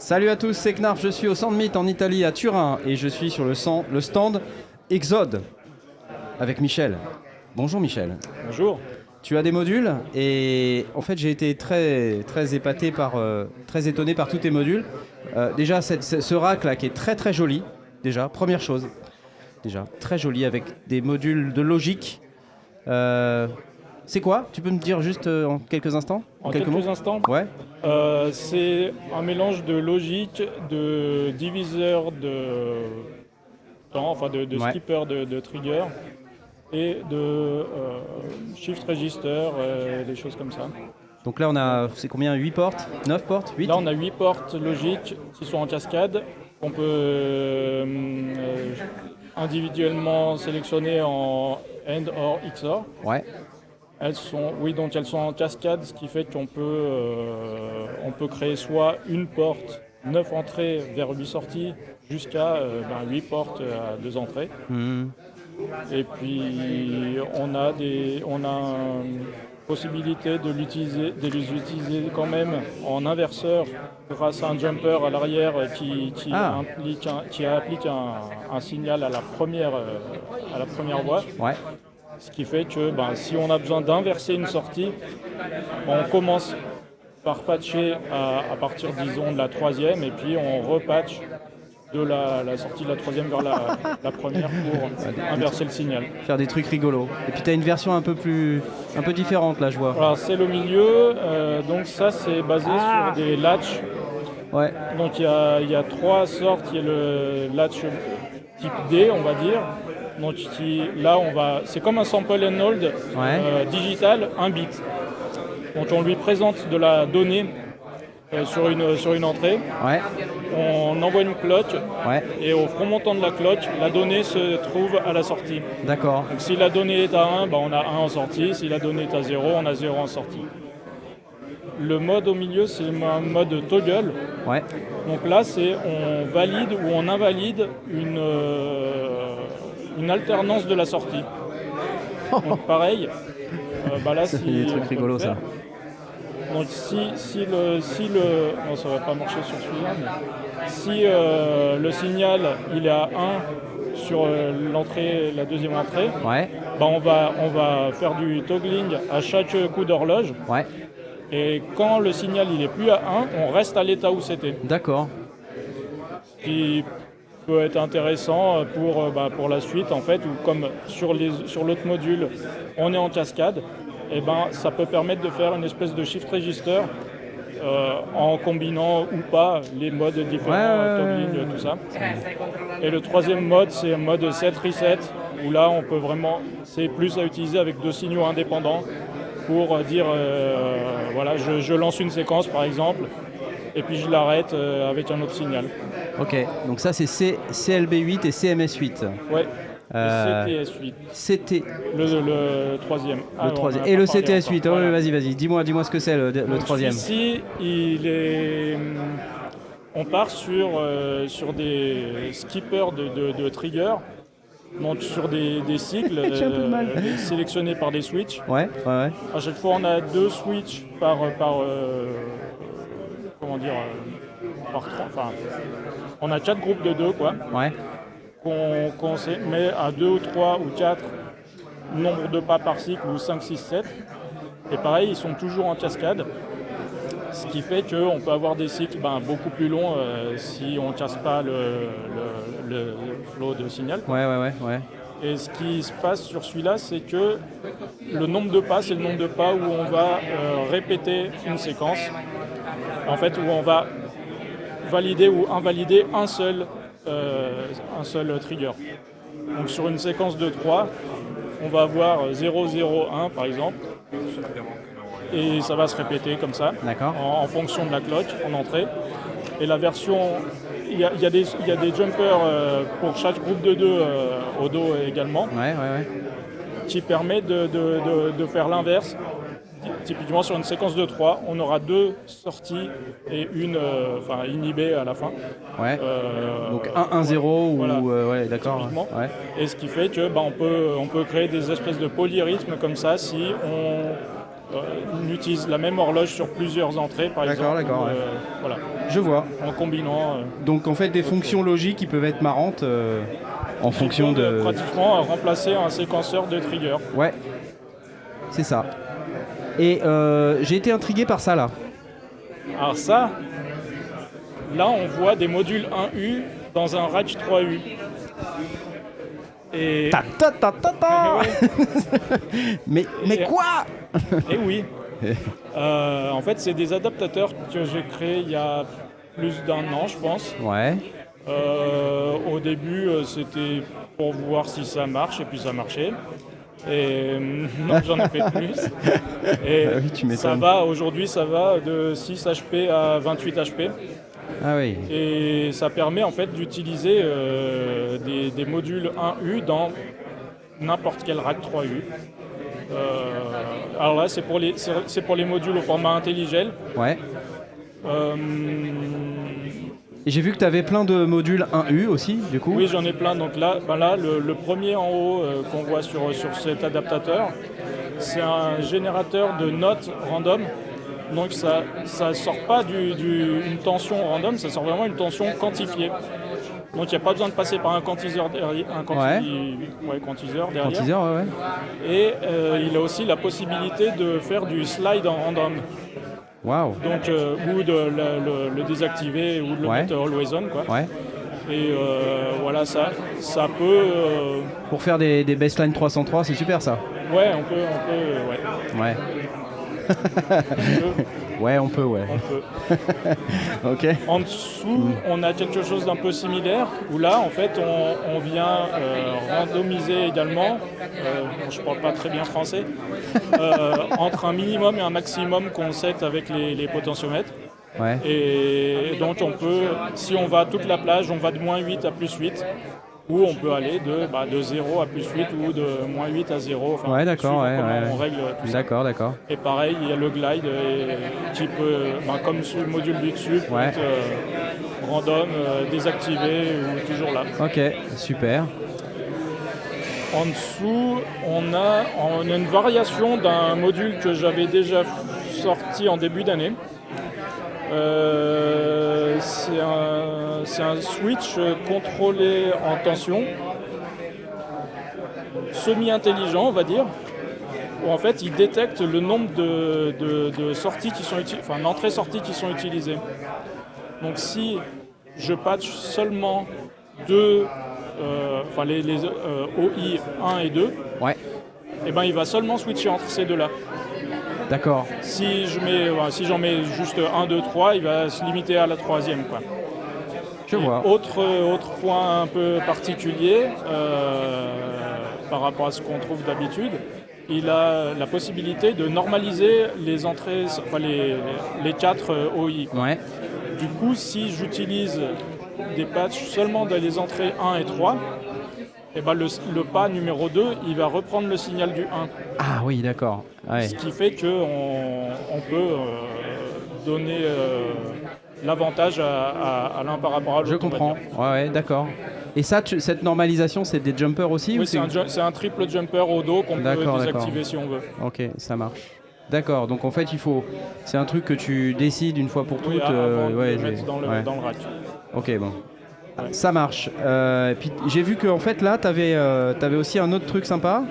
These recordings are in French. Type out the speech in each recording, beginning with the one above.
Salut à tous, c'est Knarf, je suis au Sand Meet en Italie à Turin et je suis sur le stand Exode avec Michel. Bonjour Michel. Bonjour. Tu as des modules et en fait j'ai été très épaté très étonné par tous tes modules. Déjà ce rack là qui est très très joli, déjà, première chose. Déjà, très joli avec des modules de logique. C'est quoi? Tu peux me dire juste en quelques instants? En quelques mots instants. Ouais. C'est un mélange de logique, de diviseur de temps, enfin de Ouais. skipper de trigger et de shift register, des choses comme ça. Donc là on a, c'est combien? 8 portes? 9 portes? 8? Là on a 8 portes logiques qui sont en cascade. On peut individuellement sélectionner en AND or XOR. Ouais. Elles sont en cascade, ce qui fait qu'on peut, on peut créer soit une porte, 9 entrées vers 8 sorties, jusqu'à 8 portes à 2 entrées. Mmh. Et puis on a une possibilité de les utiliser quand même en inverseur grâce à un jumper à l'arrière qui applique un signal à la première voie. Ouais. Ce qui fait que si on a besoin d'inverser une sortie, on commence par patcher à partir, disons, de la troisième, et puis on repatche de la sortie de la troisième vers la première pour inverser le signal. Faire des trucs rigolos. Et puis tu as une version un peu différente là, je vois. Alors c'est le milieu, donc ça c'est basé sur des latches. Ouais. Donc il y a 3 sortes. Il y a le latch type D, on va dire. Donc là c'est comme un sample and hold digital, 1 bit. Donc on lui présente de la donnée sur une entrée. Ouais. On envoie une clock. Ouais. Et au front montant de la clock, la donnée se trouve à la sortie. D'accord. Donc si la donnée est à 1, on a 1 en sortie. Si la donnée est à 0, on a 0 en sortie. Le mode au milieu, c'est un mode toggle. Ouais. Donc là, c'est on valide ou on invalide une alternance de la sortie. Donc pareil, là Ça fait des trucs rigolos ça. Donc non, ça va pas marcher sur celui-là, mais si le signal il est à 1 sur la deuxième entrée, Ouais. on va faire du toggling à chaque coup d'horloge. Ouais. Et quand le signal il est plus à 1, on reste à l'état où c'était. D'accord. Ce qui peut être intéressant pour la suite en fait, ou comme sur l'autre module, on est en cascade, et ça peut permettre de faire une espèce de shift register en combinant ou pas les modes différents, toggling, tout ça. Et le troisième mode, c'est un mode set reset, où là on peut vraiment, c'est plus à utiliser avec 2 signaux indépendants pour dire je lance une séquence par exemple et puis je l'arrête avec un autre signal. Ok, donc ça c'est CLB8 et CMS8. Ouais. CTS8. CT. Le troisième. Le troisième. Et le CTS8. Oh, voilà. Vas-y. Dis-moi ce que c'est le troisième. Ici, on part sur des skippers de trigger. Donc sur des cycles sélectionnés par des switches. Ouais. À chaque fois, on a 2 switches par on a 4 groupes de 2 quoi. Ouais. Qu'on met à 2 ou 3 ou 4 nombre de pas par cycle, ou 5, 6, 7. Et pareil, ils sont toujours en cascade. Ce qui fait qu'on peut avoir des cycles beaucoup plus longs si on ne casse pas le flow de signal. Ouais. Et ce qui se passe sur celui-là, c'est que le nombre de pas, c'est le nombre de pas où on va répéter une séquence. En fait, où on va valider ou invalider un seul trigger. Donc sur une séquence de 3, on va avoir 0, 0, 1 par exemple. Et ça va se répéter comme ça, en fonction de la clock en entrée. Et la version, il y a des jumpers pour chaque groupe de 2 au dos également, qui permet de faire l'inverse. Typiquement sur une séquence de 3, on aura 2 sorties et une inhibée à la fin. Ouais. Donc 1-1-0 ou voilà, d'accord. Ouais. Et ce qui fait que on peut créer des espèces de polyrythmes comme ça si utilise la même horloge sur plusieurs entrées, par exemple. D'accord, ouais. Voilà, Je vois. en combinant. Donc en fait des fonctions logiques qui peuvent être marrantes en fonction de... Pratiquement remplacer un séquenceur de trigger. Ouais, c'est ça. Et j'ai été intrigué par ça là. Alors ça, là on voit des modules 1U dans un Rage 3U. Et... mais quoi? Eh oui. En fait, c'est des adaptateurs que j'ai créés il y a plus d'1 an, je pense. Ouais. Au début, c'était pour voir si ça marche, et puis ça marchait. Et non, j'en ai fait plus. Et oui, tu m'étonnes. Aujourd'hui, ça va de 6 HP à 28 HP. Ah oui. Et ça permet en fait d'utiliser des modules 1U dans n'importe quel rack 3U. Alors là, c'est pour les modules au format intelligel. Ouais. Et j'ai vu que tu avais plein de modules 1U aussi, du coup. Oui, j'en ai plein. Donc là, le premier en haut qu'on voit sur cet adaptateur, c'est un générateur de notes random. Donc ça sort pas une tension random, ça sort vraiment une tension quantifiée. Donc il n'y a pas besoin de passer par un quantiseur derrière. Quantiseur derrière. Quantiseur, ouais. Et il a aussi la possibilité de faire du slide en random. Waouh. Donc ou de le désactiver ou de le mettre always on, quoi. Ouais. Et voilà, ça peut... Pour faire des baseline 303, c'est super ça. Ouais, on peut, ouais. Ouais, on peut, ouais. Ok. En dessous, on a quelque chose d'un peu similaire, où là, en fait, on vient randomiser également, je parle pas très bien français, entre un minimum et un maximum qu'on set avec les potentiomètres. Ouais. Et donc, on peut, si on va toute la plage, on va de -8 à +8. Ou on peut aller de 0 à +8 ou de -8 à 0. Enfin, ouais, d'accord, on règle tout ça. D'accord. Et pareil, il y a le glide qui peut, comme sur le module du dessus, peut être random, désactivé ou toujours là. Ok, super. En dessous, on a une variation d'un module que j'avais déjà sorti en début d'année. C'est un switch contrôlé en tension, semi-intelligent on va dire, où en fait il détecte le nombre de sorties qui sont d'entrées-sorties qui sont utilisées. Donc si je patch seulement les OI 1 et 2, et ben il va seulement switcher entre ces deux-là. D'accord. Si j'en mets juste 1, 2, 3, il va se limiter à la troisième, quoi. Je vois. Autre point un peu particulier par rapport à ce qu'on trouve d'habitude, il a la possibilité de normaliser les entrées, les 4 OI. Ouais. Du coup, si j'utilise des patchs seulement dans les entrées 1 et 3, et ben le pas numéro 2, il va reprendre le signal du 1. Ah oui, d'accord. Ouais. Ce qui fait qu'on peut donner l'avantage à l'un par rapport à l'autre. Je comprends. Ouais, d'accord. Et ça, cette normalisation, c'est des jumpers aussi? Oui, c'est un triple jumper au dos qu'on peut désactiver si on veut. Ok, ça marche. D'accord, donc en fait, c'est un truc que tu décides une fois pour toutes. Avant de le mettre dans le rack. Ok, bon. Ouais. Ça marche. Et puis j'ai vu que en fait là, t'avais aussi un autre truc sympa.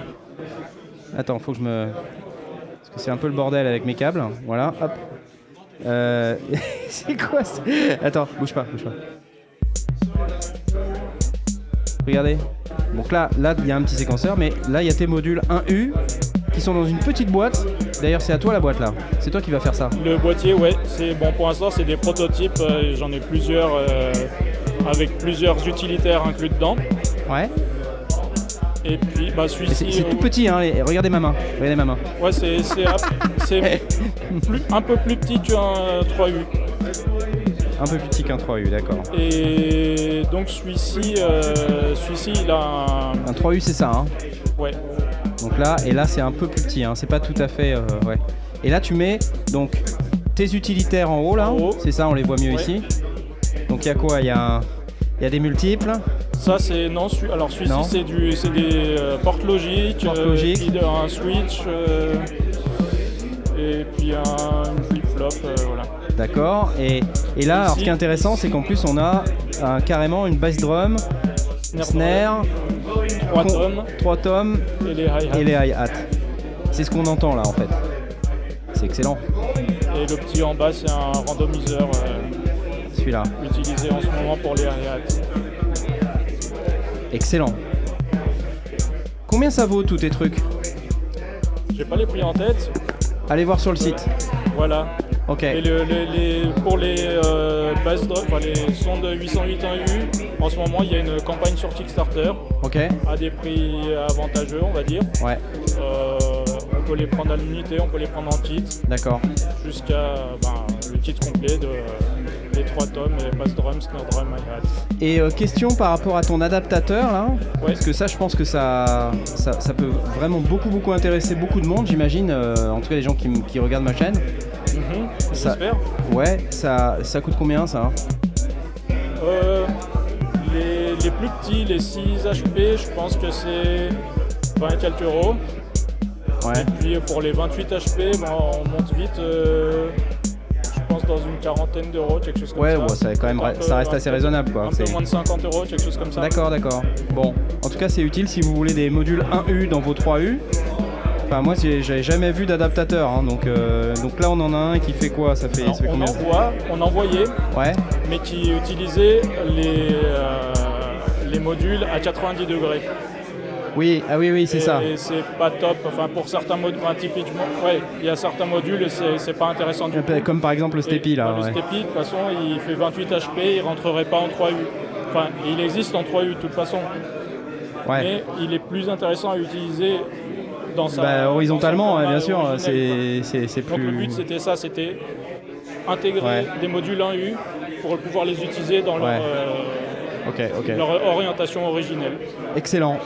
Attends, faut que parce que c'est un peu le bordel avec mes câbles. Voilà, hop. C'est quoi ça? Attends, bouge pas. Regardez. Donc là, il y a un petit séquenceur, mais là, il y a tes modules 1U qui sont dans une petite boîte. D'ailleurs, c'est à toi la boîte là. C'est toi qui vas faire ça. Le boîtier, ouais. Pour l'instant, c'est des prototypes. J'en ai plusieurs avec plusieurs utilitaires inclus dedans. Ouais. Et puis, celui-ci... C'est tout petit, hein. Regardez ma main. Ouais, c'est un peu plus petit qu'un 3U. Un peu plus petit qu'un 3U, d'accord. Et donc celui-ci, il a un 3U, c'est ça, hein? Ouais. Donc là, c'est un peu plus petit, hein. C'est pas tout à fait... ouais. Et là, tu mets donc tes utilitaires en haut, là. C'est ça, on les voit mieux ici. Donc il y a quoi? Il y a des multiples. Ça c'est celui-ci c'est des portes logiques, un switch. et puis une flip-flop, voilà. D'accord. Et là, alors, ce qui est intéressant, c'est qu'en plus, on a carrément une bass drum, snare, 3 tomes et les hi-hats. Et les hi-hats. C'est ce qu'on entend là, en fait. C'est excellent. Et le petit en bas, c'est un randomiseur celui-là. Utilisé en ce moment pour les hi-hats. Excellent. Combien ça vaut tous tes trucs? J'ai pas les prix en tête. Allez voir sur le site. Voilà. Ok. Et pour les bass drum, les sons de 808.1U, en ce moment il y a une campagne sur Kickstarter. Ok. À des prix avantageux, on va dire. Ouais. On peut les prendre à l'unité, on peut les prendre en kit. D'accord. Jusqu'à le kit complet des 3 tomes, et bass drum, snare drum, hi-hat. Et question par rapport à ton adaptateur là, parce que ça je pense que ça peut vraiment beaucoup intéresser beaucoup de monde, j'imagine, en tout cas les gens qui regardent ma chaîne. J'espère. Ouais, ça coûte combien ça? Les plus petits, les 6 HP, je pense que c'est 20 et quelques euros. Ouais. Et puis pour les 28 HP, on monte vite, je pense dans une quarantaine d'euros, quelque chose comme ça. Ouais, ça, quand même, ça reste assez raisonnable quoi. Un peu moins de 50 euros, quelque chose comme ça. D'accord. Bon, en tout cas c'est utile si vous voulez des modules 1U dans vos 3U. Enfin moi j'avais jamais vu d'adaptateur, hein, donc là on en a un qui fait quoi? Ça fait combien? On envoyait, ouais. Mais qui utilisait les modules à 90 degrés. Oui, c'est ça. Et c'est pas top, enfin pour certains modules, typiquement, il y a certains modules, c'est pas intéressant du tout. Comme par exemple le Stepi là. Le Stepi, de toute façon, il fait 28 HP, il rentrerait pas en 3U. Enfin, il existe en 3U de toute façon. Ouais. Mais il est plus intéressant à utiliser dans sa... horizontalement, bien sûr, c'est plus... Donc le but c'était ça, c'était intégrer des modules 1U pour pouvoir les utiliser dans leur orientation originelle. Excellent.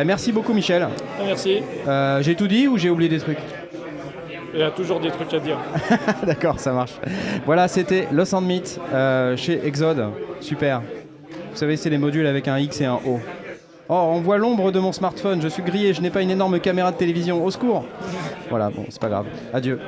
Merci beaucoup Michel. Merci. J'ai tout dit ou j'ai oublié des trucs? Il y a toujours des trucs à dire. D'accord, ça marche. Voilà, c'était Lost and Meet chez Exode. Super. Vous savez, c'est les modules avec un X et un O. Oh, on voit l'ombre de mon smartphone. Je suis grillé, je n'ai pas une énorme caméra de télévision. Au secours. Voilà, bon, c'est pas grave. Adieu.